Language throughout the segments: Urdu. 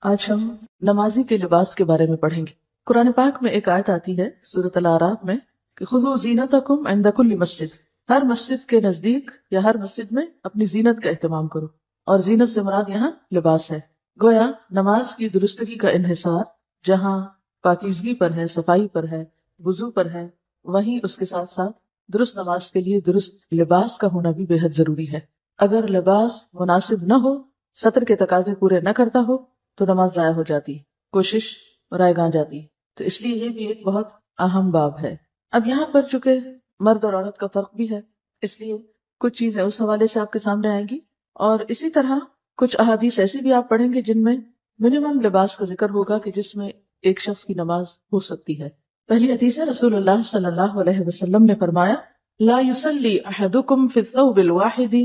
آج ہم نمازی کے لباس کے بارے میں پڑھیں گے۔ قرآن پاک میں ایک آیت آتی ہے سورۃ الاعراف میں کہ خذوا زینتکم عند کل مسجد، ہر مسجد کے نزدیک یا ہر مسجد میں اپنی زینت کا اہتمام کرو، اور زینت سے مراد یہاں لباس ہے۔ گویا نماز کی درستگی کا انحصار جہاں پاکیزگی پر ہے، صفائی پر ہے، وضو پر ہے، وہیں اس کے ساتھ ساتھ درست نماز کے لیے درست لباس کا ہونا بھی بے حد ضروری ہے۔ اگر لباس مناسب نہ ہو، سطر کے تقاضے پورے نہ کرتا ہو، تو نماز ضائع ہو جاتی ہے، کوشش رائے گاں جاتی ہے۔ تو اس لیے یہ بھی ایک بہت اہم باب ہے۔ اب یہاں پر چونکہ مرد اور عورت کا فرق بھی ہے، اس لیے کچھ چیزیں اس حوالے سے آپ کے سامنے آئیں گی، اور اسی طرح کچھ احادیث ایسی بھی آپ پڑھیں گے جن میں منیمم لباس کا ذکر ہوگا کہ جس میں ایک شخص کی نماز ہو سکتی ہے۔ پہلی حدیث ہے، رسول اللہ صلی اللہ علیہ وسلم نے فرمایا، لا يصلي احدكم في الثوب الواحد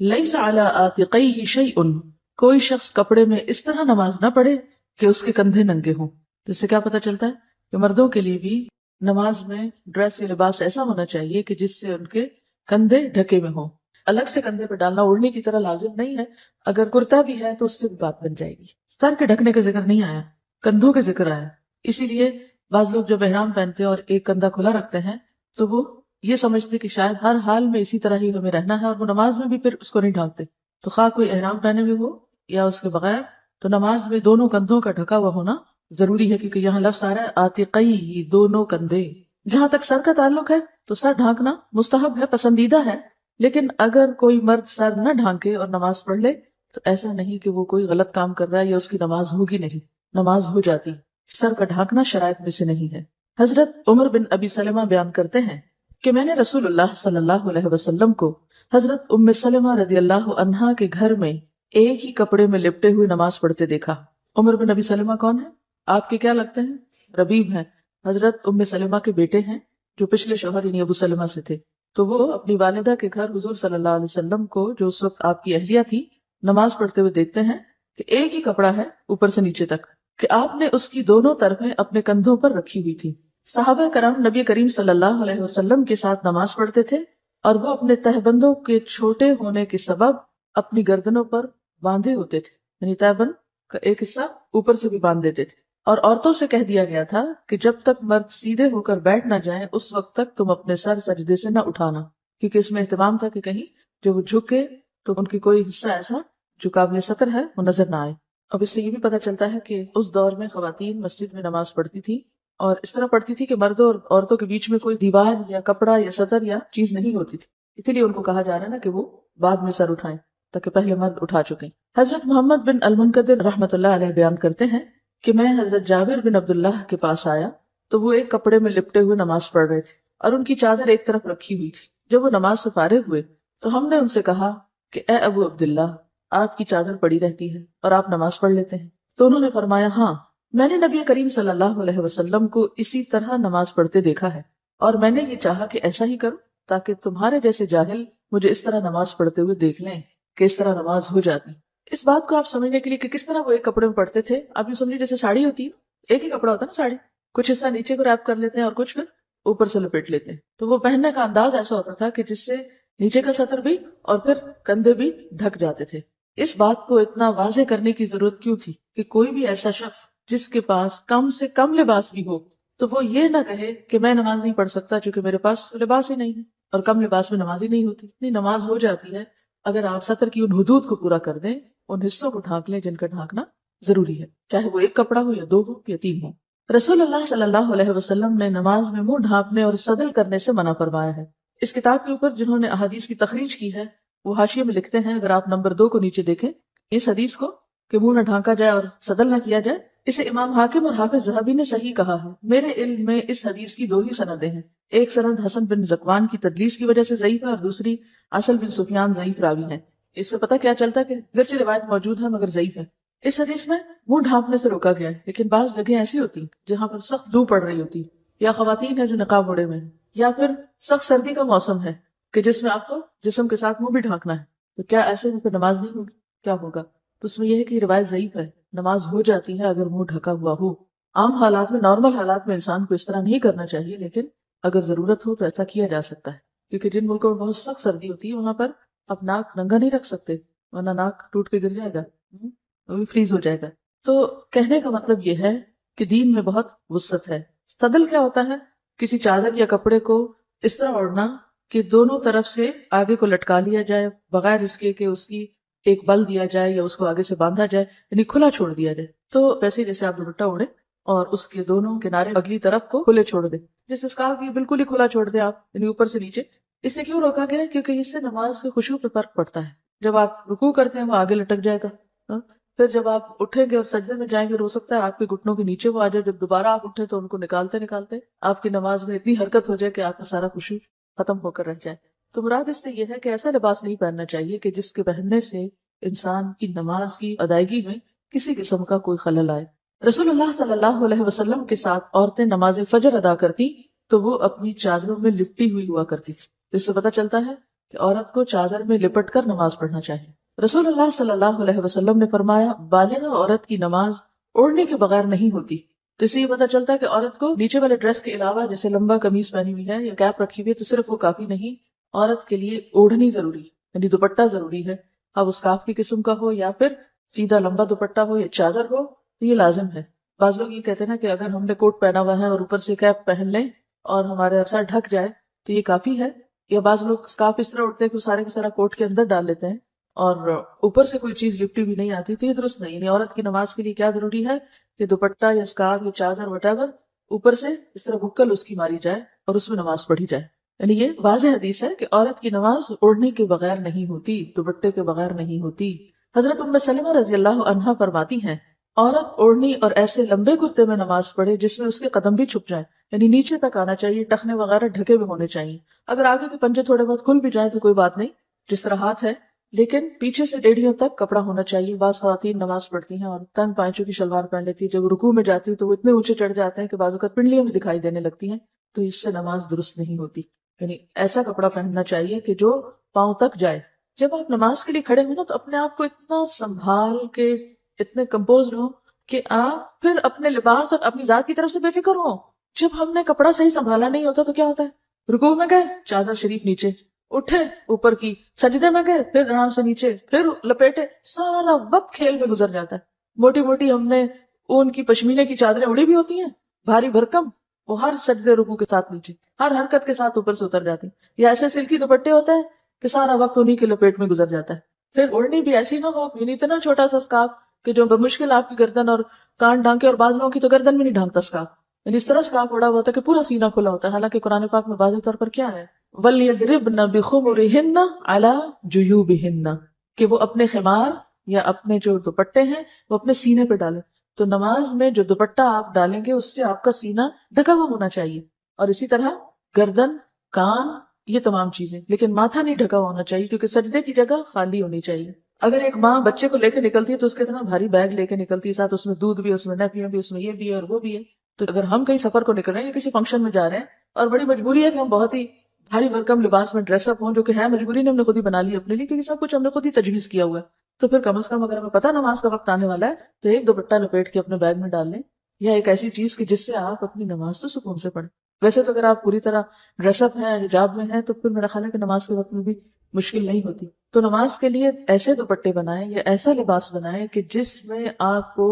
ليس على عاتقيه شيء، کوئی شخص کپڑے میں اس طرح نماز نہ پڑھے کہ اس کے کندھے ننگے ہوں۔ تو اس سے کیا پتہ چلتا ہے کہ مردوں کے لیے بھی نماز میں ڈریس یا لباس ایسا ہونا چاہیے کہ جس سے ان کے کندھے ڈھکے میں ہوں۔ الگ سے کندھے پہ ڈالنا اوڑھنے کی طرح لازم نہیں ہے، اگر کرتا بھی ہے تو اس سے بھی بات بن جائے گی۔ سر کے ڈھکنے کا ذکر نہیں آیا، کندھوں کے ذکر آیا۔ اسی لیے بعض لوگ جب احرام پہنتے ہیں اور ایک کندھا کھلا رکھتے ہیں تو وہ یہ سمجھتے کہ شاید ہر حال میں اسی طرح ہی ہمیں رہنا ہے، اور وہ نماز میں بھی پھر اس کو نہیں ڈھانکتے۔ تو خواہ کوئی احرام پہنے ہوئے ہو یا اس کے بغیر، تو نماز میں دونوں کندھوں کا ڈھکا ہوا ہونا ضروری ہے، کیونکہ یہاں لفظ آ رہا ہے آتقی، دونوں کندھے۔ جہاں تک سر کا تعلق ہے تو سر ڈھانکنا مستحب ہے، پسندیدہ ہے، لیکن اگر کوئی مرد سر نہ ڈھانکے اور نماز پڑھ لے تو ایسا نہیں کہ وہ کوئی غلط کام کر رہا ہے یا اس کی نماز ہوگی نہیں، نماز ہو جاتی۔ سر کا ڈھانکنا شرائط میں سے نہیں ہے۔ حضرت عمر بن ابی سلمہ بیان کرتے ہیں کہ میں نے رسول اللہ صلی اللہ علیہ وسلم کو حضرت ام سلمہ رضی اللہ عنہا کے گھر میں ایک ہی کپڑے میں لپٹے ہوئے نماز پڑھتے دیکھا۔ عمر بن ابی سلمہ کون ہے؟ آپ کے کیا لگتے ہیں؟ ربیب ہیں، حضرت ام سلمہ کے بیٹے ہیں، جو پچھلے شوہر یعنی ابو سلمہ سے تھے۔ تو وہ اپنی والدہ کے گھر حضور صلی اللہ علیہ وسلم کو، جو اس وقت آپ کی اہلیہ تھی، نماز پڑھتے ہوئے دیکھتے ہیں کہ ایک ہی کپڑا ہے اوپر سے نیچے تک، کہ آپ نے اس کی دونوں طرفیں اپنے کندھوں پر رکھی ہوئی تھی۔ صحابہ کرام نبی کریم صلی اللہ علیہ وسلم کے ساتھ نماز پڑھتے تھے، اور وہ اپنے تہبندوں کے چھوٹے ہونے کے سبب اپنی گردنوں پر باندھے ہوتے تھے، یعنی تہبند کا ایک حصہ اوپر سے بھی باندھ دیتے تھے۔ اور عورتوں سے کہہ دیا گیا تھا کہ جب تک مرد سیدھے ہو کر بیٹھ نہ جائیں اس وقت تک تم اپنے سر سجدے سے نہ اٹھانا، کیونکہ اس میں اہتمام تھا کہ کہیں جب وہ جھکے تو ان کی کوئی حصہ ایسا جو قابل ستر ہے وہ نظر نہ آئے۔ اب اس سے یہ بھی پتہ چلتا ہے کہ اس دور میں خواتین مسجد میں نماز پڑھتی تھی، اور اس طرح پڑھتی تھی کہ مردوں اور عورتوں کے بیچ میں کوئی دیوار یا کپڑا یا سطر یا چیز نہیں ہوتی تھی۔ اسی لیے ان کو کہا جا رہا ہے نا کہ وہ بعد میں سر اٹھائیں، تاکہ پہلے مرد اٹھا چکے۔ حضرت محمد بن المنکدر رحمۃ اللہ علیہ بیان کرتے ہیں کہ میں حضرت جابر بن عبداللہ کے پاس آیا تو وہ ایک کپڑے میں لپٹے ہوئے نماز پڑھ رہے تھے، اور ان کی چادر ایک طرف رکھی ہوئی تھی۔ جب وہ نماز سے فارغ ہوئے تو ہم نے ان سے کہا کہ اے ابو عبداللہ، آپ کی چادر پڑی رہتی ہے اور آپ نماز پڑھ لیتے ہیں؟ تو انہوں نے فرمایا، ہاں، میں نے نبی کریم صلی اللہ علیہ وسلم کو اسی طرح نماز پڑھتے دیکھا ہے، اور میں نے یہ چاہا کہ ایسا ہی کروں تاکہ تمہارے جیسے جاہل مجھے اس طرح نماز پڑھتے ہوئے دیکھ لیں کہ اس طرح نماز ہو جاتی۔ اس بات کو آپ سمجھنے کے لیے کہ کس طرح وہ ایک کپڑے میں پڑھتے تھے، آپ یہ سمجھے جیسے ساڑی ہوتی ہے، ایک ہی کپڑا ہوتا ہے نا ساڑی، کچھ حصہ نیچے کو ریپ کر لیتے ہیں اور کچھ پھر اوپر سے لپیٹ لیتے ہیں، تو وہ پہننے کا انداز ایسا ہوتا تھا کہ جس سے نیچے کا سطر بھی اور پھر کندھے بھی ڈھک جاتے تھے۔ اس بات کو اتنا واضح کرنے کی ضرورت کیوں تھی کہ کوئی بھی ایسا شخص جس کے پاس کم سے کم لباس بھی ہو تو وہ یہ نہ کہے کہ میں نماز نہیں پڑھ سکتا چونکہ میرے پاس لباس ہی نہیں ہے، اور کم لباس میں نماز ہی نہیں ہوتی۔ نہیں، نماز ہو جاتی ہے اگر آپ سطر کی ان حدود کو پورا کر دیں، ان حصوں کو ڈھانک لیں جن کا ڈھانکنا ضروری ہے، چاہے وہ ایک کپڑا ہو یا دو ہو یا تین ہو۔ رسول اللہ صلی اللہ علیہ وسلم نے نماز میں منہ ڈھانپنے اور صدل کرنے سے منع فرمایا ہے۔ اس کتاب کے اوپر جنہوں نے احادیث کی تخریج کی ہے وہ حاشیے میں لکھتے ہیں، اگر آپ نمبر 2 کو نیچے دیکھیں، اس حدیث کو کہ منہ نہ ڈھانکا جائے اور صدل نہ کیا جائے، اسے امام حاکم اور حافظ ذہبی نے صحیح کہا ہے۔ میرے علم میں اس حدیث کی 2 ہی سندیں ہیں، ایک سند حسن بن ذکوان کی تدلیس کی وجہ سے ضعیف ہے، اور دوسری اصل بن سفیان ضعیف راوی ہے۔ اس سے پتہ کیا چلتا ہے کہ اگرچہ روایت موجود ہے مگر ضعیف ہے۔ اس حدیث میں منہ ڈھانپنے سے روکا گیا ہے، لیکن بعض جگہیں ایسی ہوتی ہیں جہاں پر سخت لو پڑ رہی ہوتی، یا خواتین ہیں جو نقاب اوڑے ہوئے ہیں، یا پھر سخت سردی کا موسم ہے کہ جس میں آپ کو جسم کے ساتھ منہ بھی ڈھانکنا ہے، تو کیا ایسے میں پھر نماز نہیں ہوگی؟ کیا ہوگا؟ تو اس میں یہ ہے کہ روایت ضعیف ہے، نماز ہو جاتی ہے اگر منہ ڈھکا ہوا ہو۔ عام حالات میں، نارمل حالات میں انسان کو اس طرح نہیں کرنا چاہیے، لیکن اگر ضرورت ہو تو ایسا کیا جا سکتا ہے، کیونکہ جن ملکوں میں بہت سخت سردی ہوتی ہے وہاں پر آپ ناک ننگا نہیں رکھ سکتے، ورنہ ناک ٹوٹ کے گر جائے گا، وہ بھی فریز ہو جائے گا۔ تو کہنے کا مطلب یہ ہے کہ دین میں بہت وسعت ہے. صدل کیا ہوتا ہے؟ کسی چادر یا کپڑے کو اس طرح اوڑھنا کہ دونوں طرف سے آگے کو لٹکا لیا جائے بغیر اس کے کہ اس کی ایک بل دیا جائے یا اس کو آگے سے باندھا جائے، یعنی کھلا چھوڑ دیا جائے. تو ویسے جیسے آپ دوپٹہ اوڑھے اور اس کے دونوں کنارے اگلی طرف کو کھلے چھوڑ دیں، جیسے اسکارف بھی بالکل ہی کھلا چھوڑ دیں آپ، یعنی اوپر سے نیچے. اس سے کیوں روکا گیا ہے؟ کیونکہ اس سے نماز کے خشوع پہ فرق پڑتا ہے. جب آپ رکوع کرتے ہیں وہ آگے لٹک جائے گا، ہاں؟ پھر جب آپ اٹھیں گے اور سجدے میں جائیں گے ہو سکتا ہے آپ کے گھٹنوں کے نیچے وہ آ جائے. جب دوبارہ آپ اٹھیں تو ان کو نکالتے نکالتے آپ کی نماز میں اتنی حرکت ہو جائے کہ آپ کا سارا خشوع ختم ہو کر رہ جائے. تو مراد اس سے یہ ہے کہ ایسا لباس نہیں پہننا چاہیے کہ جس کے پہننے سے انسان کی نماز کی ادائیگی میں کسی قسم کا کوئی خلل آئے. رسول اللہ صلی اللہ علیہ وسلم کے ساتھ عورتیں نماز فجر ادا کرتی تو وہ اپنی چادروں میں لپٹی ہوئی ہوا کرتی تھی. اس سے پتہ چلتا ہے کہ عورت کو چادر میں لپٹ کر نماز پڑھنا چاہیے. رسول اللہ صلی اللہ علیہ وسلم نے فرمایا بالغ عورت کی نماز اوڑھنے کے بغیر نہیں ہوتی. تو اس سے یہ پتہ چلتا ہے کہ عورت کو نیچے والے ڈریس کے علاوہ جیسے لمبا قمیص پہنی ہوئی ہے یا کیپ رکھی ہوئی ہے تو صرف وہ کافی نہیں، عورت کے لیے اوڑھنی ضروری، یعنی دوپٹہ ضروری ہے. اب اس کاف کی قسم کا ہو یا پھر سیدھا لمبا دوپٹہ ہو یا چادر ہو تو یہ لازم ہے. بعض لوگ یہ کہتے ہیں نا کہ اگر ہم نے کوٹ پہنا ہوا ہے اور اوپر سے کیپ پہن لیں اور ہمارا سر ڈھک جائے تو یہ کافی ہے. یا بعض لوگ اسکارف اس طرح اٹھتے ہیں کہ وہ سارے کا سارا کوٹ کے اندر ڈال لیتے ہیں اور اوپر سے کوئی چیز لپٹی بھی نہیں آتی. تو یہ درست نہیں. یعنی عورت کی نماز کے لیے کیا ضروری ہے کہ دوپٹہ یا اسکارف یا چادر وٹ ایور اوپر سے اس طرح بکل اس کی ماری جائے اور اس میں نماز پڑھی جائے. یعنی یہ واضح حدیث ہے کہ عورت کی نماز اوڑھنے کے بغیر نہیں ہوتی، دوپٹے کے بغیر نہیں ہوتی. حضرت ام سلمہ رضی اللہ عنہا فرماتی ہیں عورت اوڑھنی اور ایسے لمبے کرتے میں نماز پڑھے جس میں اس کے قدم بھی چھپ جائیں، یعنی نیچے تک آنا چاہیے، ٹخنے وغیرہ ڈھکے ہوئے ہونے چاہیے. اگر آگے کے پنجے تھوڑے بہت کھل بھی جائیں تو کوئی بات نہیں، جس طرح ہاتھ ہے، لیکن پیچھے سے ایڑیوں تک کپڑا ہونا چاہیے. بعض خواتین نماز پڑھتی ہیں اور تنگ پائچوں کی شلوار پہن لیتی ہے، جب رکوع میں جاتی ہے تو وہ اتنے اونچے چڑھ جاتے ہیں کہ بعض اوقات پنڈلیاں بھی دکھائی دینے لگتی ہیں. تو اس سے نماز درست نہیں ہوتی. یعنی ایسا کپڑا پہننا چاہیے کہ جو پاؤں تک جائے. جب آپ نماز کے لیے کھڑے ہو نا تو اپنے آپ کو اتنا سنبھال کے اتنے کمپوز ہو کہ آپ پھر اپنے لباس اور اپنی ذات کی طرف سے بے فکر ہو. جب ہم نے کپڑا صحیح سنبھالا نہیں ہوتا تو کیا ہوتا ہے، رکوع میں گئے چادر شریف نیچے، اٹھے اوپر کی، سجدے میں گئے پھر آرام سے نیچے، پھر لپیٹے، سارا وقت کھیل میں گزر جاتا ہے. موٹی موٹی ہم نے اون کی پشمینے کی چادریں اڑی بھی ہوتی ہیں، بھاری بھرکم، وہ ہر سجدے رکوع کے ساتھ نیچے، ہر حرکت کے ساتھ اوپر سے اتر جاتی. یا ایسے سلکی دوپٹے ہوتے ہیں کہ سارا وقت انہی کے لپیٹ میں گزر جاتا ہے. پھر اوڑھنی بھی ایسی نہ ہو، یعنی اتنا چھوٹا سا اسکارف کہ جو بمشکل آپ کی گردن اور کان ڈھانکے، اور بعض لوگوں کی تو گردن بھی نہیں ڈھانکتا اسکارف، یعنی اس طرح اسکارف اڑا ہوا ہوتا ہے کہ پورا سینہ کھلا ہوتا ہے. حالانکہ قرآن پاک میں واضح طور پر کیا ہے، وَلْيَضْرِبْنَ بِخُمُرِهِنَّ عَلَى جُيُوبِهِنَّ، کہ وہ اپنے خمار یا اپنے جو دوپٹے ہیں وہ اپنے سینے پہ ڈالیں. تو نماز میں جو دوپٹہ آپ ڈالیں گے اس سے آپ کا سینہ ڈھکا ہوا ہونا چاہیے، اور اسی طرح گردن، کان، یہ تمام چیزیں، لیکن ماتھا نہیں ڈھکا ہوا ہونا چاہیے کیونکہ سجدے کی جگہ خالی ہونی چاہیے. اگر ایک ماں بچے کو لے کے نکلتی ہے تو اس کے اتنا بھاری بیگ لے کے نکلتی ہے، ساتھ اس میں دودھ بھی، اس میں نیپیاں بھی، اس میں یہ بھی ہے اور وہ بھی ہے. تو اگر ہم کہیں سفر کو نکل رہے ہیں یا کسی فنکشن میں جا رہے ہیں اور بڑی مجبوری ہے کہ ہم بہت ہی بھاری بھرکم لباس میں ڈریس اپ ہوں، جو کہ ہے مجبوری نے ہم نے خود ہی بنا لی اپنے لیے، کیونکہ سب کچھ ہم نے خود ہی تجویز کیا ہوا ہے، تو پھر کم از کم اگر ہمیں پتہ نماز کا وقت آنے والا ہے تو ایک دوپٹہ لپیٹ کے اپنے بیگ میں ڈال لیں، یا ایک ایسی چیز کہ جس سے آپ اپنی نماز تو سکون سے پڑھیں. ویسے تو اگر آپ پوری طرح ڈریس اپ ہیں، حجاب میں ہیں، تو پھر میرا خیال ہے کہ نماز کے وقت میں بھی مشکل نہیں ہوتی. تو نماز کے لیے ایسے دوپٹے بنائیں یا ایسا لباس بنائیں کہ جس میں آپ کو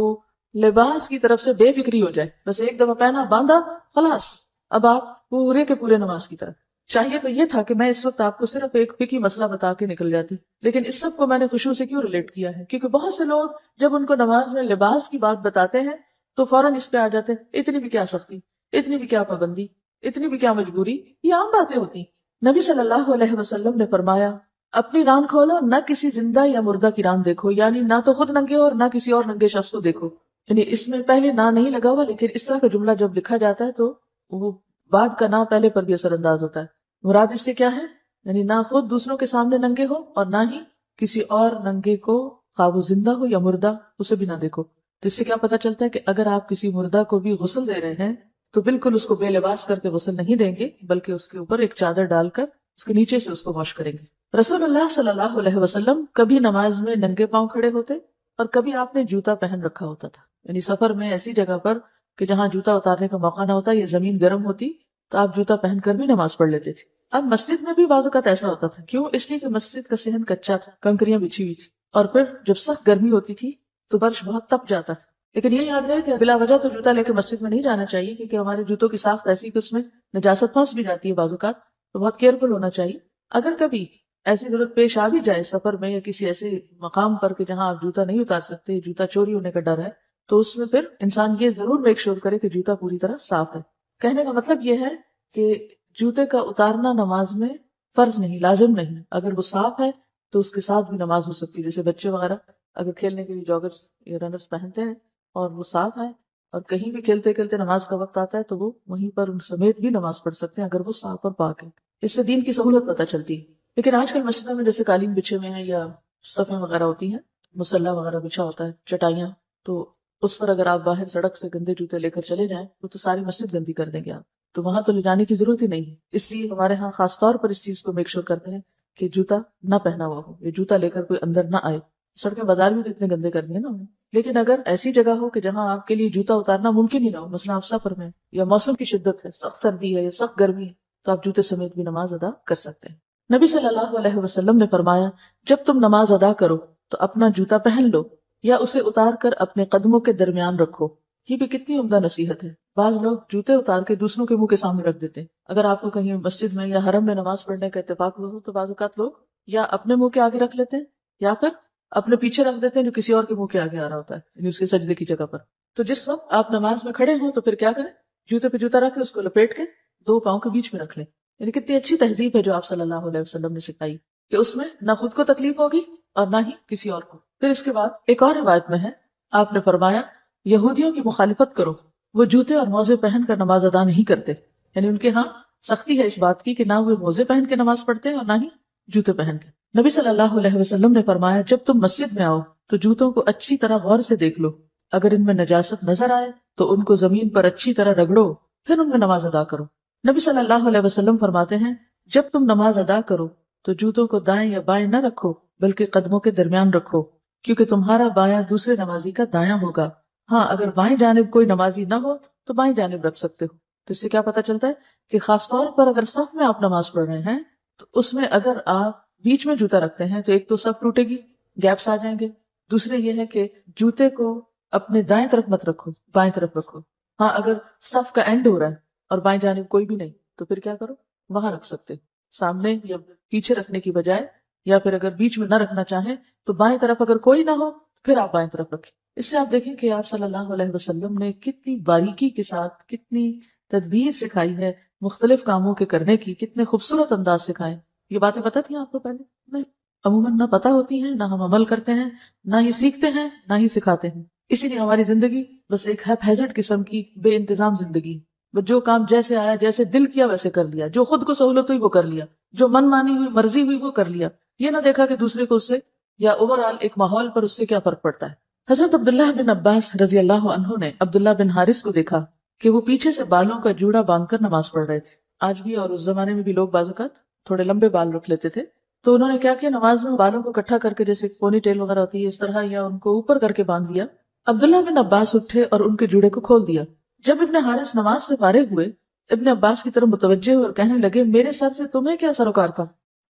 لباس کی طرف سے بے فکری ہو جائے، بس ایک دفعہ پہنا، باندھا، خلاص، اب آپ پورے کے پورے نماز کی طرف. چاہیے تو یہ تھا کہ میں اس وقت آپ کو صرف ایک فقہی مسئلہ بتا کے نکل جاتی، لیکن اس سب کو میں نے خشوع سے کیوں ریلیٹ کیا ہے، کیونکہ بہت سے لوگ جب ان کو نماز میں لباس کی بات بتاتے ہیں تو فوراً اس پہ آ جاتے ہیں، اتنی بھی کیا سختی، اتنی بھی کیا پابندی، اتنی بھی کیا مجبوری. یہ عام باتیں ہوتی. نبی صلی اللہ علیہ وسلم نے فرمایا اپنی ران کھولو، نہ کسی زندہ یا مردہ کی ران دیکھو، یعنی نہ تو خود ننگے ہو اور نہ کسی اور ننگے شخص کو دیکھو. یعنی اس میں پہلے نہ نہیں لگا ہوا، لیکن اس طرح کا جملہ جب لکھا جاتا ہے تو وہ بعد کا نہ پہلے پر بھی اثر انداز ہوتا ہے. مراد اس سے کیا ہے، یعنی نہ خود دوسروں کے سامنے ننگے ہو اور نہ ہی کسی اور ننگے کو، خواہ وہ زندہ ہو یا مردہ، اسے بھی نہ دیکھو. تو اس سے کیا پتا چلتا ہے کہ اگر آپ کسی مردہ کو بھی غسل دے رہے ہیں تو بالکل اس کو بے لباس کر کے غسل نہیں دیں گے، بلکہ اس کے اوپر ایک چادر ڈال کر اس کے نیچے سے اس کو واش کریں گے. رسول اللہ صلی اللہ علیہ وسلم کبھی نماز میں ننگے پاؤں کھڑے ہوتے اور کبھی آپ نے جوتا پہن رکھا ہوتا تھا. یعنی سفر میں ایسی جگہ پر کہ جہاں جوتا اتارنے کا موقع نہ ہوتا یا زمین گرم ہوتی تو آپ جوتا پہن کر بھی نماز پڑھ لیتے تھے. اب مسجد میں بھی بعض اوقات ایسا ہوتا تھا. کیوں؟ اس لیے کہ مسجد کا صحن کچا تھا، کنکریاں بچھی ہوئی تھی، اور پھر جب سخت گرمی ہوتی تھی تو فرش بہت تپ جاتا تھا. لیکن یہ یاد رہے کہ بلا وجہ تو جوتا لے کے مسجد میں نہیں جانا چاہیے، کیونکہ ہمارے جوتوں کی ساخت ایسی کہ اس میں نجاست پھنس بھی جاتی ہے بعض اوقات، تو بہت کیئرفل ہونا چاہیے۔ اگر کبھی ایسی ضرورت پیش آ بھی جائے سفر میں یا کسی ایسے مقام پر کہ جہاں آپ جوتا نہیں اتار سکتے، جوتا چوری ہونے کا ڈر ہے، تو اس میں پھر انسان یہ ضرور میک شور کرے کہ جوتا پوری طرح صاف ہے۔ کہنے کا مطلب یہ ہے کہ جوتے کا اتارنا نماز میں فرض نہیں، لازم نہیں۔ اگر وہ صاف ہے تو اس کے ساتھ بھی نماز ہو سکتی ہے، جیسے بچے وغیرہ اگر کھیلنے کے لیے جاگرز یا رنرز پہنتے ہیں اور وہ صاف ہے اور کہیں بھی کھیلتے کھیلتے نماز کا وقت آتا ہے تو وہ وہیں پر ان سمیت بھی نماز پڑھ سکتے ہیں اگر وہ صاف اور پاک ہے۔ اس سے دین کی سہولت پتہ چلتی ہے۔ لیکن آج کل مسجدوں میں جیسے قالین بچھے ہوئے ہیں یا صفیں وغیرہ ہوتی ہیں، مصلی وغیرہ بچھا ہوتا ہے، چٹائیاں، تو اس پر اگر آپ باہر سڑک سے گندے جوتے لے کر چلے جائیں تو ساری مسجد گندی کر دیں گے آپ، تو وہاں تو لے جانے کی ضرورت ہی نہیں ہے۔ اس لیے ہمارے ہاں خاص طور پر اس چیز کو میک شور کرتے ہیں کہ جوتا نہ پہنا ہوا ہو، یہ جوتا لے کر کوئی اندر نہ آئے۔ سڑکیں بازار بھی تو اتنے گندے کر دیے نا انہوں نے۔ لیکن اگر ایسی جگہ ہو کہ جہاں آپ کے لیے جوتا اتارنا ممکن ہی نہ ہو، مثلا آپ سفر میں یا موسم کی شدت ہے، سخت سردی ہے یا سخت گرمی ہے، تو آپ جوتے سمیت بھی نماز ادا کر سکتے ہیں۔ نبی صلی اللہ علیہ وسلم نے فرمایا، جب تم نماز ادا کرو تو اپنا جوتا پہن لو یا اسے اتار کر اپنے قدموں کے درمیان رکھو۔ یہ بھی کتنی عمدہ نصیحت ہے۔ بعض لوگ جوتے اتار کے دوسروں کے منہ کے سامنے رکھ دیتے ہیں۔ اگر آپ کو کہیں مسجد میں یا حرم میں نماز پڑھنے کا اتفاق ہو تو بعض اوقات لوگ یا اپنے منہ کے آگے رکھ لیتے ہیں یا پھر اپنے پیچھے رکھ دیتے ہیں جو کسی اور کے منہ کے آگے آ رہا ہوتا ہے، یعنی اس کے سجدے کی جگہ پر۔ تو جس وقت آپ نماز میں کھڑے ہوں تو پھر کیا کریں؟ جوتے پہ جوتا رکھ کے اس کو لپیٹ کے دو پاؤں کے بیچ میں رکھ لیں۔ یعنی کتنی اچھی تہذیب ہے جو آپ صلی اللہ علیہ وسلم نے سکھائی کہ اس میں نہ خود کو تکلیف ہوگی اور نہ ہی کسی اور کو۔ پھر اس کے بعد ایک اور روایت میں ہے، آپ نے فرمایا، یہودیوں کی مخالفت کرو، وہ جوتے اور موزے پہن کر نماز ادا نہیں کرتے۔ یعنی ان کے ہاں سختی ہے اس بات کی کہ نہ وہ موزے پہن کے نماز پڑھتے ہیں اور نہ ہی جوتے پہن کے۔ نبی صلی اللہ علیہ وسلم نے فرمایا، جب تم مسجد میں آؤ تو جوتوں کو اچھی طرح غور سے دیکھ لو، اگر ان میں نجاست نظر آئے تو ان کو زمین پر اچھی طرح رگڑو، پھر ان میں نماز ادا کرو۔ نبی صلی اللہ علیہ وسلم فرماتے ہیں، جب تم نماز ادا کرو تو جوتوں کو دائیں یا بائیں نہ رکھو بلکہ قدموں کے درمیان رکھو، کیونکہ تمہارا بایاں دوسرے نمازی کا دایاں ہوگا۔ ہاں، اگر بائیں جانب کوئی نمازی نہ ہو تو بائیں جانب رکھ سکتے ہو۔ تو اس سے کیا پتہ چلتا ہے کہ خاص طور پر اگر صف میں آپ نماز پڑھ رہے ہیں تو اس میں اگر آپ بیچ میں جوتا رکھتے ہیں تو ایک تو صف ٹوٹے گی، گیپس آ جائیں گے، دوسرے یہ ہے کہ جوتے کو اپنے دائیں طرف مت رکھو، بائیں طرف رکھو۔ ہاں، اگر صف کا اینڈ ہو رہا ہے اور بائیں جانب کوئی بھی نہیں تو پھر کیا کرو، وہاں رکھ سکتے، سامنے یا پیچھے رکھنے کی بجائے، یا پھر اگر بیچ میں نہ رکھنا چاہیں تو بائیں طرف اگر کوئی نہ ہو پھر آپ بائیں طرف رکھیں۔ اس سے آپ دیکھیں کہ آپ صلی اللہ علیہ وسلم نے کتنی باریکی کے ساتھ کتنی تدبیر سکھائی ہے مختلف کاموں کے کرنے کی، کتنے خوبصورت انداز سکھائے۔ یہ باتیں پتہ تھیں آپ کو پہلے؟ نہیں، عموماً نہ پتہ ہوتی ہیں، نہ ہم عمل کرتے ہیں، نہ ہی سیکھتے ہیں، نہ ہی سکھاتے ہیں۔ اسی لیے ہماری زندگی بس ایک ہیزرڈ قسم کی بے انتظام زندگی، بس جو کام جیسے آیا، جیسے دل کیا ویسے کر لیا، جو خود کو سہولت ہوئی وہ کر لیا، جو من مانی ہوئی، مرضی ہوئی وہ کر لیا، یہ نہ دیکھا کہ دوسرے کو اس سے یا اوور آل ایک ماحول پر اس سے کیا فرق پڑتا ہے۔ حضرت عبداللہ بن عباس رضی اللہ عنہ نے عبداللہ بن حارث کو دیکھا کہ وہ پیچھے سے بالوں کا جوڑا باندھ کر نماز پڑھ رہے تھے۔ آج بھی اور اس زمانے میں بھی لوگ بعض اوقات تھوڑے لمبے بال رکھ لیتے تھے، تو انہوں نے کیا کیا، نماز میں بالوں کو اکٹھا کر کے جیسے پونی ٹیل وغیرہ ہوتی ہے اس طرح، یا ان کو اوپر کر کے باندھ دیا۔ عبداللہ بن عباس اٹھے اور ان کے جوڑے کو کھول دیا۔ جب ابن حارث نماز سے فارغ ہوئے، ابن عباس کی طرف متوجہ ہوئے اور کہنے لگے، میرے سر سے تمہیں کیا سروکار تھا،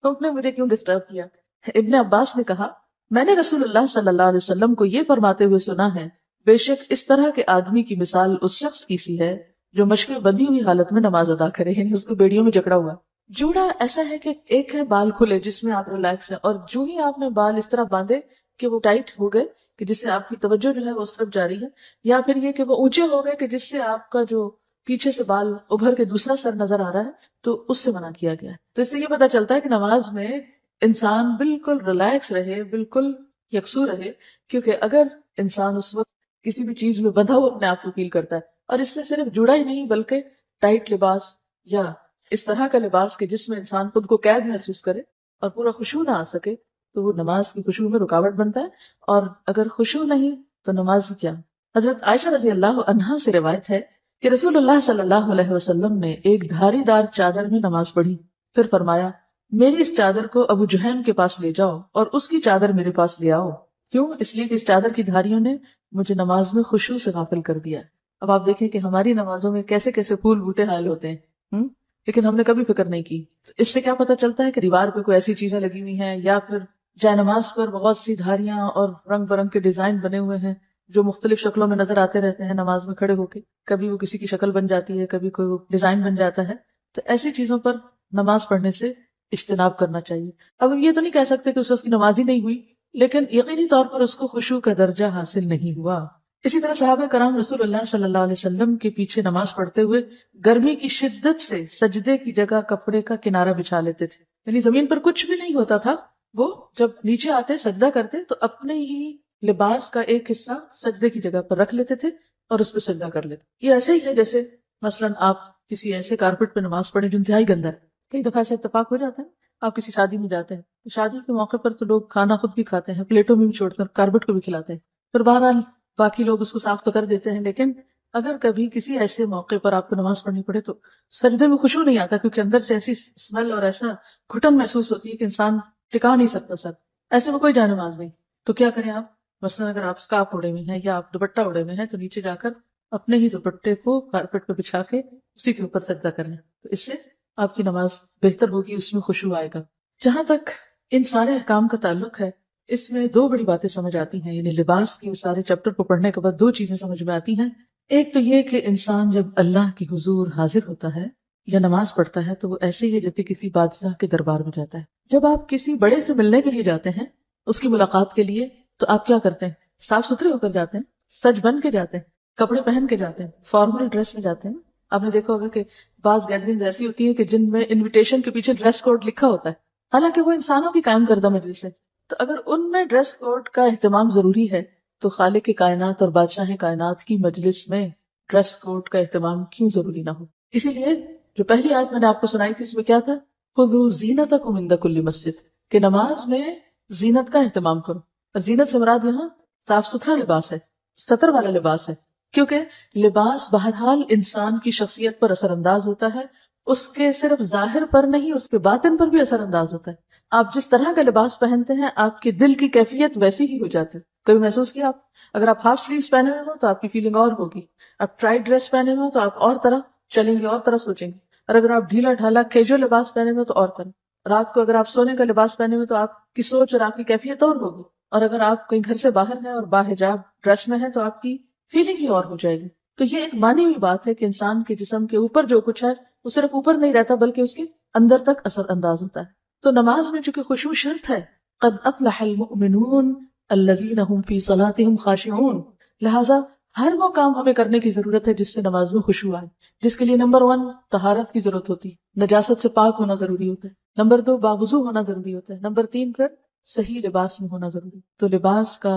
تم نے مجھے کیوں ڈسٹرب کیا؟ ابن عباس نے کہا، میں نے رسول اللہ صلی اللہ علیہ وسلم کو یہ فرماتے ہوئے سنا ہے، بے شک اس طرح کے آدمی کی مثال اس شخص کی سی ہے جو مشکل بندھی ہوئی حالت میں نماز ادا کرے، یعنی اس کو بیڑیوں میں جکڑا ہوا۔ جوڑا ایسا ہے کہ ایک ہے بال کھلے جس میں آپ ریلیکس ہیں، اور جو ہی آپ نے بال اس طرح باندھے کہ وہ ٹائٹ ہو گئے کہ جس سے آپ کی توجہ جو ہے وہ اس طرف جاری ہے، یا پھر یہ کہ وہ اونچے ہو گئے کہ جس سے آپ کا جو پیچھے سے بال ابھر کے دوسرا سر نظر آ رہا ہے، تو اس سے منع کیا گیا ہے۔ تو اس سے یہ پتا چلتا ہے کہ نماز میں انسان بالکل ریلیکس رہے، بالکل یکسو رہے، کیونکہ اگر انسان اس وقت کسی بھی چیز میں بندھا ہوا اپنے آپ کو فیل کرتا ہے، اور اس سے صرف جڑا ہی نہیں بلکہ ٹائٹ لباس یا اس طرح کا لباس کہ جس میں انسان خود کو قید محسوس کرے اور پورا خشوع نہ آ سکے، تو وہ نماز کی خشوع میں رکاوٹ بنتا ہے، اور اگر خشوع نہیں تو نماز ہی کیا۔ حضرت عائشہ رضی اللہ عنہا سے روایت ہے کہ رسول اللہ صلی اللہ علیہ وسلم نے ایک دھاری دار چادر میں نماز پڑھی، پھر فرمایا، میری اس چادر کو ابو جہیم کے پاس لے جاؤ اور اس کی چادر میرے پاس لے آؤ۔ کیوں؟ اس لیے کہ اس چادر کی دھاریوں نے مجھے نماز میں خشوع سے غافل کر دیا۔ اب آپ دیکھیں کہ ہماری نمازوں میں کیسے کیسے پھول بوٹے حائل ہوتے ہیں، لیکن ہم نے کبھی فکر نہیں کی۔ اس سے کیا پتہ چلتا ہے کہ دیوار پہ کوئی ایسی چیزیں لگی ہوئی ہیں، یا پھر جائے نماز پر بہت سی دھاریاں اور رنگ برنگ کے ڈیزائن بنے ہوئے ہیں، جو مختلف شکلوں میں نظر آتے رہتے ہیں نماز میں کھڑے ہو کے، کبھی وہ کسی کی شکل بن جاتی ہے، کبھی کوئی ڈیزائن بن جاتا ہے، تو ایسی چیزوں پر نماز پڑھنے سے اجتناب کرنا چاہیے۔ اب ہم یہ تو نہیں کہہ سکتے کہ اس کی نماز ہی نہیں ہوئی، لیکن یقینی طور پر اس کو خشوع کا درجہ حاصل نہیں ہوا۔ اسی طرح صحابہ کرام رسول اللہ صلی اللہ علیہ وسلم کے پیچھے نماز پڑھتے ہوئے گرمی کی شدت سے سجدے کی جگہ کپڑے کا کنارہ بچھا لیتے تھے، یعنی زمین پر کچھ بھی نہیں ہوتا تھا، وہ جب نیچے آتے سجدہ کرتے تو اپنے ہی لباس کا ایک حصہ سجدے کی جگہ پر رکھ لیتے تھے اور اس پہ سجدہ کر لیتے۔ یہ ایسے ہی ہے جیسے مثلاً آپ کسی ایسے کارپیٹ پہ نماز پڑھیں جو انتہائی گندا ہے۔ کئی دفعہ ایسا اتفاق ہو جاتا ہے، آپ کسی شادی میں جاتے ہیں، شادی کے موقع پر تو لوگ کھانا خود بھی کھاتے ہیں، پلیٹوں میں بھی چھوڑتے ہیں، کارپیٹ کو بھی کھلاتے ہیں، پھر بہرحال باقی لوگ اس کو صاف تو کر دیتے ہیں، لیکن اگر کبھی کسی ایسے موقع پر آپ کو نماز پڑھنی پڑے تو سجدے میں خشوع نہیں آتا، کیونکہ اندر سے ایسی اسمیل اور ایسا گھٹن محسوس ہوتی ہے کہ انسان ٹکا نہیں سکتا سر، ایسے میں کوئی جان نماز نہیں۔ تو کیا کریں آپ؟ مثلاً اگر آپ اسکارف اوڑے ہوئے ہیں یا آپ دوپٹہ اوڑے ہوئے ہیں تو نیچے جا کر اپنے ہی دوپٹے کو کارپیٹ پہ بچھا کے اسی کے اوپر سجدہ کریں، تو اس سے آپ کی نماز بہتر ہوگی، اس میں خشوع آئے گا۔ جہاں تک ان سارے احکام کا تعلق ہے، اس میں دو بڑی باتیں سمجھ آتی ہیں، یعنی لباس کے سارے چیپٹر کو پڑھنے کے بعد دو چیزیں سمجھ میں آتی ہیں۔ ایک تو یہ کہ انسان جب اللہ کی حضور حاضر ہوتا ہے یا نماز پڑھتا ہے تو وہ ایسے ہی جیسے کسی بادشاہ کے دربار میں جاتا ہے۔ جب آپ کسی بڑے سے ملنے کے لیے جاتے ہیں، اس کی ملاقات کے لیے، تو آپ کیا کرتے ہیں؟ صاف ستھرے ہو کر جاتے ہیں، سج بن کے جاتے ہیں، کپڑے پہن کے جاتے ہیں، فارمل ڈریس میں جاتے ہیں۔ آپ نے دیکھا ہوگا کہ بعض گیدرنگز ایسی ہوتی ہیں کہ جن میں انویٹیشن کے پیچھے ڈریس کوڈ لکھا ہوتا ہے، حالانکہ وہ انسانوں کی قائم کردہ مجلس ہے۔ تو اگر ان میں ڈریس کوڈ کا اہتمام ضروری ہے تو خالق کائنات اور بادشاہ کائنات کی مجلس میں ڈریس کوڈ کا اہتمام کیوں ضروری نہ ہو؟ اسی لیے جو پہلی آیت میں نے آپ کو سنائی تھی اس میں کیا تھا؟ خذوا زینتکم عند کل مسجد، کہ نماز میں زینت کا اہتمام کرو۔ اور زینت سے مراد یہاں صاف ستھرا لباس ہے، ستر والا لباس ہے، کیونکہ لباس بہرحال انسان کی شخصیت پر اثر انداز ہوتا ہے، اس کے صرف ظاہر پر نہیں، اس کے باطن پر بھی اثر انداز ہوتا ہے۔ آپ جس طرح کا لباس پہنتے ہیں آپ کے دل کی کیفیت ویسی ہی ہو جاتی ہے۔ کبھی محسوس کیا آپ؟ اگر آپ ہاف سلیوز پہنے ہوئے ہو تو آپ کی فیلنگ اور ہوگی، آپ ٹائٹ ڈریس پہنے ہوئے ہو تو آپ اور طرح چلیں گے، اور طرح سوچیں گے، اور اگر آپ ڈھیلا ڈھالا کیجول لباس پہنے ہوئے تو اور طرح۔ رات کو اگر آپ سونے کا لباس پہنے ہوئے تو آپ کی سوچ اور آپ کی کیفیت اور ہوگی، اور اگر آپ کہیں گھر سے باہر ہیں اور باحجاب ڈریس میں ہیں تو آپ کی فیلنگ ہی اور ہو جائے گی۔ تو یہ ایک مانی ہوئی بات ہے کہ انسان کے جسم کے اوپر جو کچھ ہے وہ صرف اوپر نہیں رہتا بلکہ اس کے اندر تک اثر انداز ہوتا ہے۔ تو نماز میں چونکہ خشوع شرط ہے، قد افلح المؤمنون الذین هم فی صلاتهم خاشعون، لہذا ہر وہ کام ہمیں کرنے کی ضرورت ہے جس سے نماز میں خشوع آئے، جس کے لیے نمبر 1 طہارت کی ضرورت ہوتی ہے، نجاست سے پاک ہونا ضروری ہوتا ہے، نمبر 2 باوضو ہونا ضروری ہوتا ہے، نمبر 3 پھر صحیح لباس میں ہونا ضروری۔ تو لباس کا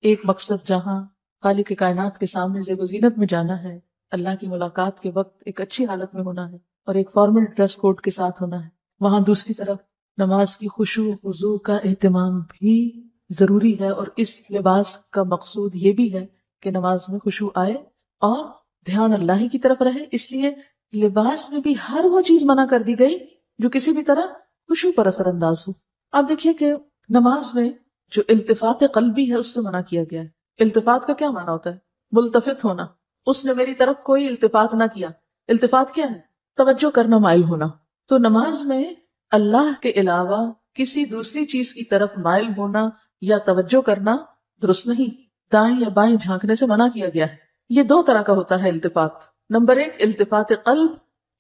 ایک مقصد جہاں خالق کائنات کے سامنے زیب و زینت میں جانا ہے، اللہ کی ملاقات کے وقت ایک اچھی حالت میں ہونا ہے اور ایک فارمل ڈریس کوڈ کے ساتھ ہونا ہے، وہاں دوسری طرف نماز کی خشوع و خضوع کا اہتمام بھی ضروری ہے، اور اس لباس کا مقصود یہ بھی ہے کہ نماز میں خشوع آئے اور دھیان اللہ ہی کی طرف رہے۔ اس لیے لباس میں بھی ہر وہ چیز منع کر دی گئی جو کسی بھی طرح خشوع پر اثر انداز ہو۔ آپ دیکھیے کہ نماز میں جو التفات قلبی ہے اس سے منع کیا گیا ہے۔ التفات کا کیا معنی ہوتا ہے؟ ملتفت ہونا، اس نے میری طرف کوئی التفات نہ کیا۔ التفات کیا ہے؟ توجہ کرنا، مائل ہونا۔ تو نماز میں اللہ کے علاوہ کسی دوسری چیز کی طرف مائل ہونا یا توجہ کرنا درست نہیں، دائیں یا بائیں جھانکنے سے منع کیا گیا ہے۔ یہ 2 طرح کا ہوتا ہے التفات، نمبر 1 التفات قلب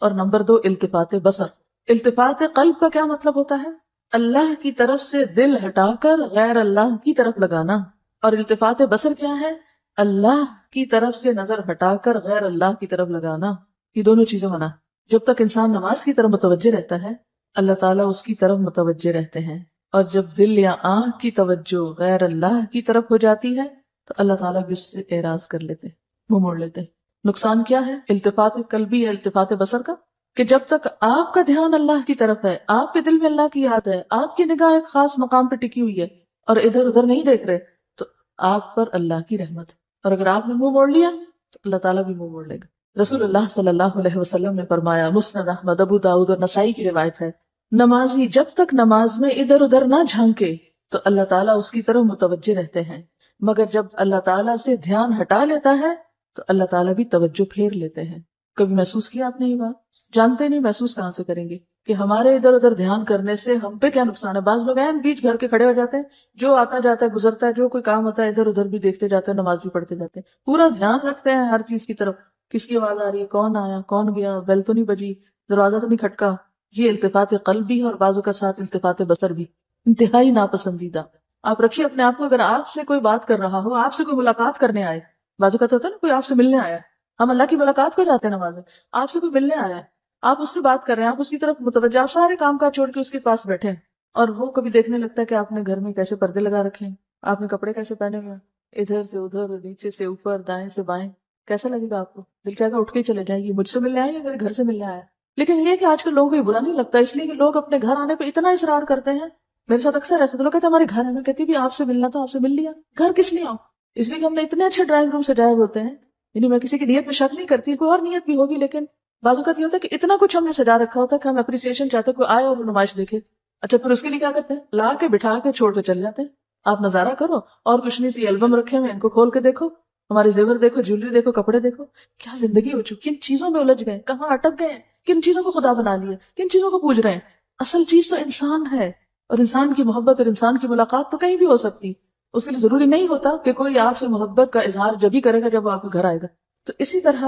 اور نمبر 2 التفات بصر۔ التفات قلب کا کیا مطلب ہوتا ہے؟ اللہ کی طرف سے دل ہٹا کر غیر اللہ کی طرف لگانا، اور التفات بصر کیا ہے؟ اللہ کی طرف سے نظر ہٹا کر غیر اللہ کی طرف لگانا۔ یہ دونوں چیزیں منع۔ جب تک انسان نماز کی طرف متوجہ رہتا ہے اللہ تعالیٰ اس کی طرف متوجہ رہتے ہیں، اور جب دل یا آنکھ کی توجہ غیر اللہ کی طرف ہو جاتی ہے تو اللہ تعالیٰ بھی اس سے اعراض کر لیتے ہیں، منہ موڑ لیتے ہیں۔ نقصان کیا ہے التفات قلبی یا التفات بصر کا؟ کہ جب تک آپ کا دھیان اللہ کی طرف ہے، آپ کے دل میں اللہ کی یاد ہے، آپ کی نگاہ ایک خاص مقام پہ ٹکی ہوئی ہے اور ادھر ادھر نہیں دیکھ رہے، تو آپ پر اللہ کی رحمت ہے، اور اگر آپ نے منہ موڑ لیا تو اللہ تعالیٰ بھی منہ موڑ لے گا۔ رسول اللہ صلی اللہ علیہ وسلم نے فرمایا، مسند احمد، ابو داؤد اور نسائی کی روایت ہے، نمازی جب تک نماز میں ادھر ادھر نہ جھانکے تو اللہ تعالیٰ اس کی طرف متوجہ رہتے ہیں، مگر جب اللہ تعالیٰ سے دھیان ہٹا لیتا ہے تو اللہ تعالیٰ بھی توجہ پھیر لیتے ہیں۔ کبھی محسوس کیا آپ نے یہ بات؟ جانتے نہیں محسوس کہاں سے کریں گے کہ ہمارے ادھر ادھر دھیان کرنے سے ہم پہ کیا نقصان ہے. بعض لوگ ہیں بیچ گھر کے کھڑے ہو جاتے ہیں, جو آتا جاتا ہے گزرتا ہے, جو کوئی کام ہوتا ہے ادھر ادھر بھی دیکھتے جاتے ہیں, نماز بھی پڑھتے جاتے ہیں, پورا دھیان رکھتے ہیں ہر چیز کی طرف, کس کی آواز آ رہی ہے, کون آیا, کون گیا, بیل تو نہیں بجی, دروازہ تو نہیں کھٹکا. یہ التفات قلب بھی ہے اور بازو کا ساتھ التفات بصر بھی, انتہائی ناپسندیدہ. آپ رکھیے اپنے آپ کو, اگر آپ سے کوئی بات کر رہا ہو, آپ سے کوئی ملاقات کرنے آئے, بازو کا تو ہوتا ہے نا کوئی آپ سے ملنے آیا, ہم اللہ کی ملاقات کو جاتے ہیں نماز میں, آپ سے کوئی ملنے آیا ہے, آپ اس سے بات کر رہے ہیں, آپ اس کی طرف متوجہ, آپ سارے کام کاج چھوڑ کے اس کے پاس بیٹھے ہیں, اور وہ کبھی دیکھنے لگتا ہے کہ آپ نے گھر میں کیسے پردے لگا رکھے ہیں, آپ نے کپڑے کیسے پہنے ہوئے ہیں, ادھر سے ادھر, نیچے سے اوپر, دائیں سے بائیں, کیسا لگے گا آپ کو؟ دل چاہے گا اٹھ کے ہی چلے جائیں, یہ مجھ سے ملنے آئے یا میرے گھر سے ملنے آیا. لیکن یہ کہ آج کل لوگوں کو یہ برا نہیں لگتا, اس لیے کہ لوگ اپنے گھر آنے پہ اتنا اصرار کرتے ہیں. میرے ساتھ اکثر ایسے تو لوگ کہتے ہیں ہمارے گھر ہے, میں کہتی بھی آپ سے ملنا تھا, آپ سے مل لیا. گھر کس لیے آؤں؟ اس لیے کہ ہم نے اتنے اچھے ڈرائنگ روم سجائے ہوتے ہیں. یعنی میں کسی کی نیت میں شک نہیں کرتی, کوئی اور نیت بھی ہوگی, لیکن بعض اوقات یہ ہوتا ہے کہ اتنا کچھ ہم نے سجا رکھا ہوتا ہے کہ ہم اپریسیشن چاہتے ہیں, کوئی آئے اور وہ نمائش دیکھے. اچھا پھر اس کے لیے کیا کرتے ہیں, لا کے بٹھا کے چھوڑ کے چل جاتے ہیں. آپ نظارہ کرو, اور کچھ نہیں تو البم رکھے ہوئے, ان کو کھول کے دیکھو, ہمارے زیور دیکھو, جیولری دیکھو, کپڑے دیکھو. کیا زندگی ہو چکی, کن چیزوں میں الجھ گئے, کہاں اٹک گئے, کن چیزوں کو خدا بنا لیا, کن چیزوں کو پوج رہے ہیں. اصل چیز تو انسان ہے, اور انسان کی محبت اور انسان کی ملاقات تو کہیں بھی ہو سکتی. اس کے لیے ضروری نہیں ہوتا کہ کوئی آپ سے محبت کا اظہار جب ہی کرے گا جب وہ آپ کے گھر آئے گا. تو اسی طرح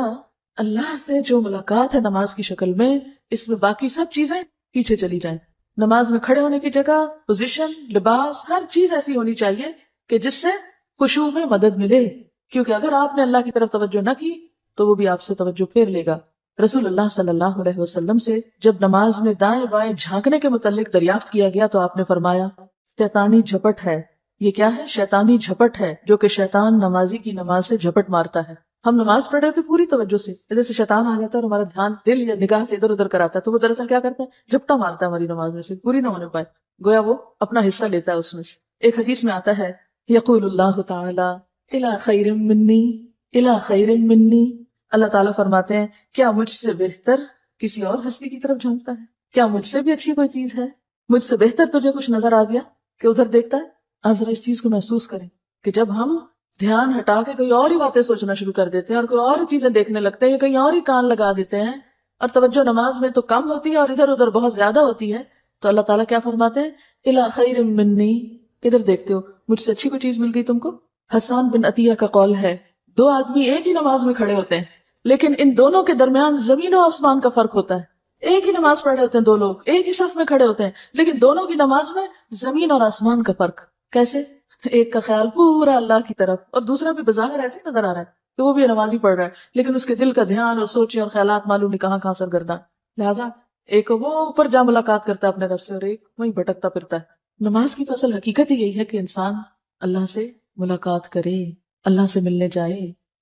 اللہ سے جو ملاقات ہے نماز کی شکل میں, اس میں باقی سب چیزیں پیچھے چلی جائیں. نماز میں کھڑے ہونے کی جگہ, پوزیشن, لباس, ہر چیز ایسی ہونی چاہیے کہ جس سے خشوع میں مدد ملے, کیونکہ اگر آپ نے اللہ کی طرف توجہ نہ کی تو وہ بھی آپ سے توجہ پھیر لے گا. رسول اللہ صلی اللہ علیہ وسلم سے جب نماز میں دائیں بائیں جھانکنے کے متعلق دریافت کیا گیا تو آپ نے فرمایا, شیطانی جھپٹ ہے. یہ کیا ہے؟ شیطانی جھپٹ ہے, جو کہ شیطان نمازی کی نماز سے جھپٹ مارتا ہے. ہم نماز پڑھ رہے تھے پوری توجہ سے, ادھر سے شیطان آ جاتا ہے اور ہمارا دھیان دل یا نگاہ سے ادھر ادھر کراتا ہے, تو وہ دراصل کیا کرتا ہے, جھپٹا مارتا ہے ہماری نماز میں سے, پوری نہ ہونے پائے, گویا وہ اپنا حصہ لیتا ہے اس میں سے. ایک حدیث میں آتا ہے, یقول اللہ تعالی الی خیر منی, الی خیر منی, اللہ تعالیٰ فرماتے ہیں کیا مجھ سے بہتر کسی اور ہستی کی طرف جھانکتا ہے؟ کیا مجھ سے بھی اچھی کوئی چیز ہے؟ مجھ سے بہتر تجھے کچھ نظر آ گیا کہ ادھر دیکھتا ہے؟ آپ ذرا اس چیز کو محسوس کریں کہ جب ہم دھیان ہٹا کے کوئی اور ہی باتیں سوچنا شروع کر دیتے ہیں اور کوئی اور ہی چیزیں دیکھنے لگتے ہیں یا کہیں اور ہی کان لگا دیتے ہیں, اور توجہ نماز میں تو کم ہوتی ہے اور ادھر ادھر بہت زیادہ ہوتی ہے, تو اللہ تعالیٰ کیا فرماتے ہیں, الی خیر منی, کدھر دیکھتے ہو, مجھ سے اچھی کوئی چیز مل گئی تم کو. حسان بن عطیہ کا قول ہے, دو آدمی ایک ہی نماز میں کھڑے ہوتے ہیں لیکن ان دونوں کے درمیان زمین و آسمان کا فرق ہوتا ہے. ایک ہی نماز پڑھ رہے ہوتے ہیں دو لوگ, ایک ہی صف میں کھڑے ہوتے ہیں, لیکن دونوں کی نماز میں زمین اور آسمان کا فرق. کیسے؟ ایک کا خیال پورا اللہ کی طرف, اور دوسرا بھی بظاہر ایسے ہی نظر آ رہا ہے کہ وہ بھی نماز ہی پڑھ رہا ہے, لیکن اس کے دل کا دھیان اور سوچیں اور خیالات معلوم نہیں کہاں کہاں سرگرداں. لہٰذا ایک وہ اوپر جا ملاقات کرتا ہے اپنے رب سے, اور ایک وہیں بھٹکتا پھرتا ہے. نماز کی تو اصل حقیقت ہی یہی ہے کہ انسان اللہ سے ملاقات کرے, اللہ سے ملنے جائے,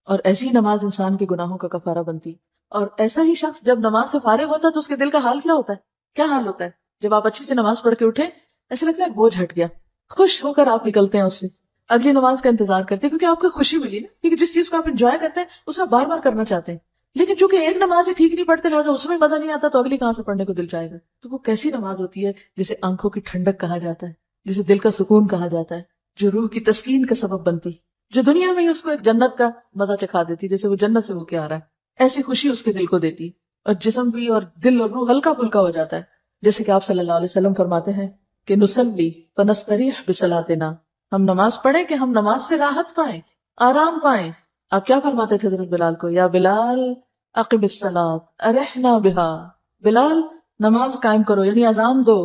اور ایسی نماز انسان کے گناہوں کا کفارہ بنتی. اور ایسا ہی شخص جب نماز سے فارغ ہوتا ہے تو اس کے دل کا حال کیا ہوتا ہے؟ کیا حال ہوتا ہے جب آپ اچھی سے نماز پڑھ کے اٹھے؟ ایسا لگتا ہے بوجھ ہٹ گیا, خوش ہو کر آپ نکلتے ہیں اس سے, اگلی نماز کا انتظار کرتے ہیں, کیونکہ آپ کو خوشی ملی نا, کیونکہ جس چیز کو آپ انجوائے کرتے ہیں اسے آپ بار بار کرنا چاہتے ہیں. لیکن چونکہ ایک نماز ہی ٹھیک نہیں پڑھتے لہٰذا اس میں مزہ نہیں آتا, تو اگلی کہاں سے پڑھنے کو دل جائے گا؟ تو وہ کیسی نماز ہوتی ہے جسے آنکھوں کی ٹھنڈک کہا جاتا ہے, جسے دل کا سکون کہا جاتا ہے, جو روح کی تسکین کا سبب بنتی, جو دنیا میں ہی اس کو ایک جنت کا مزہ چکھا دیتی, جیسے وہ جنت سے ہو کے آ رہا ہے, ایسی خوشی اس کے دل کو دیتی, اور جسم بھی اور دل اور روح ہلکا پھلکا ہو جاتا ہے. جیسے کہ آپ صلی اللہ علیہ وسلم فرماتے ہیں کہ نصلی فنستریح بصلاتنا, ہم نماز پڑھیں کہ ہم نماز سے راحت پائیں, آرام پائیں. آپ کیا فرماتے تھے حضرت بلال کو, یا بلال اقم الصلاۃ ارحنا بہا, بلال نماز قائم کرو, یعنی اذان دو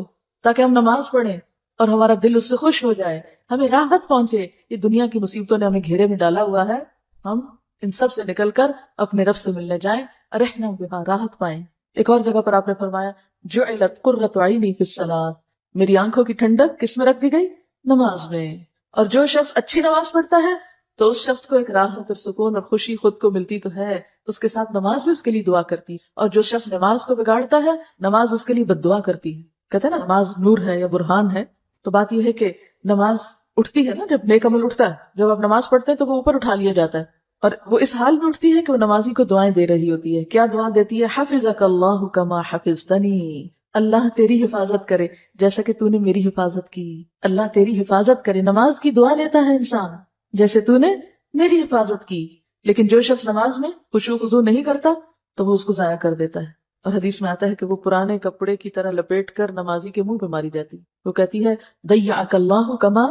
تاکہ ہم نماز پڑھیں اور ہمارا دل اس سے خوش ہو جائے, ہمیں راحت پہنچے. یہ دنیا کی مصیبتوں نے ہمیں گھیرے میں ڈالا ہوا ہے, ہم ان سب سے نکل کر اپنے رب سے ملنے جائیں, ارحنا بہا, راحت پائیں. ایک اور جگہ پر آپ نے فرمایا جعلت قرۃ عینی فی الصلاۃ, میری آنکھوں کی ٹھنڈک کس میں رکھ دی گئی؟ نماز میں. اور جو شخص اچھی نماز پڑھتا ہے تو اس شخص کو ایک راحت اور سکون اور خوشی خود کو ملتی تو ہے, اس کے ساتھ نماز بھی اس کے لیے دعا کرتی, اور جو شخص نماز کو بگاڑتا ہے نماز اس کے لیے بد دعا کرتی ہے. کہتے ہیں نا نماز نور ہے یا برہان ہے, تو بات یہ ہے کہ نماز اٹھتی ہے نا, جب نیک عمل اٹھتا ہے, جب آپ نماز پڑھتے ہیں تو وہ اوپر اٹھا لیا جاتا ہے, اور وہ اس حال میں اٹھتی ہے کہ وہ نمازی کو دعائیں دے رہی ہوتی ہے. کیا دعا دیتی ہے؟ حفظک اللہ کما حفظتنی, اللہ تیری حفاظت کرے جیسا کہ تو نے میری حفاظت کی, اللہ تیری حفاظت کرے. نماز کی دعا لیتا ہے انسان جیسے تو نے میری حفاظت کی. لیکن جو شخص نماز میں خشوع خضوع نہیں کرتا تو وہ اس کو ضائع کر دیتا ہے. اور حدیث میں آتا ہے کہ وہ پرانے کپڑے کی طرح لپیٹ کر نمازی کے منہ پہ ماری جاتی. وہ کہتی ہے ضیعک اللہ کما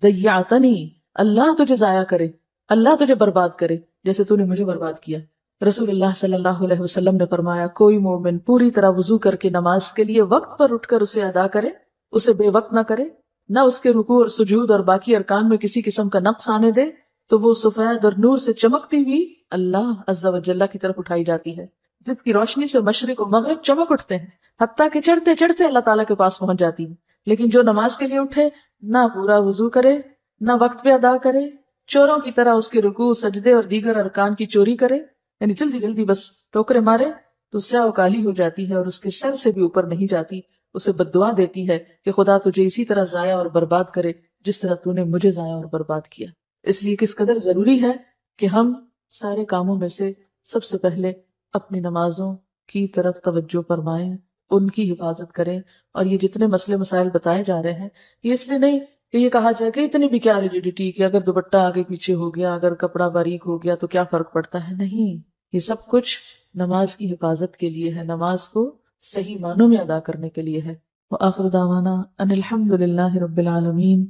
ضیعتنی، اللہ تجھے ضائع کرے، اللہ تجھے برباد کرے جیسے تو نے مجھے برباد کیا. رسول اللہ صلی اللہ علیہ وسلم نے فرمایا کوئی مومن پوری طرح وضو کر کے نماز کے لیے وقت پر اٹھ کر اسے ادا کرے، اسے بے وقت نہ کرے، نہ اس کے رکوع اور سجود اور باقی ارکان میں کسی قسم کا نقص آنے دے، تو وہ سفید اور نور سے چمکتی ہوئی اللہ عز و جل کی طرف اٹھائی جاتی ہے، جس کی روشنی سے مشرق و مغرب چمک اٹھتے ہیں، حتیٰ کہ چڑھتے چڑھتے اللہ تعالیٰ کے پاس پہنچ جاتی ہے. لیکن جو نماز کے لیے اٹھے، نہ پورا وضو کرے، نہ وقت پہ ادا کرے، چوروں کی طرح اس کے رکوع سجدے اور دیگر ارکان کی چوری کرے، یعنی جلدی جلدی بس ٹوکرے مارے، تو سیاہ و کالی ہو جاتی ہے اور اس کے سر سے بھی اوپر نہیں جاتی. اسے بددعا دیتی ہے کہ خدا تجھے اسی طرح ضائع اور برباد کرے جس طرح تو نے مجھے ضائع اور برباد کیا. اس لیے کس قدر ضروری ہے کہ ہم سارے کاموں میں سے سب سے پہلے اپنی نمازوں کی طرف توجہ فرمائیں، ان کی حفاظت کریں. اور یہ جتنے مسئلے مسائل بتائے جا رہے ہیں یہ اس لیے نہیں کہ یہ کہا جائے کہ اتنی بھی کیا ریجیڈیٹی کہ اگر دوپٹہ آگے پیچھے ہو گیا، اگر کپڑا باریک ہو گیا تو کیا فرق پڑتا ہے. نہیں، یہ سب کچھ نماز کی حفاظت کے لیے ہے، نماز کو صحیح معنوں میں ادا کرنے کے لیے ہے. وآخر دعوانا ان الحمد للہ رب العالمین.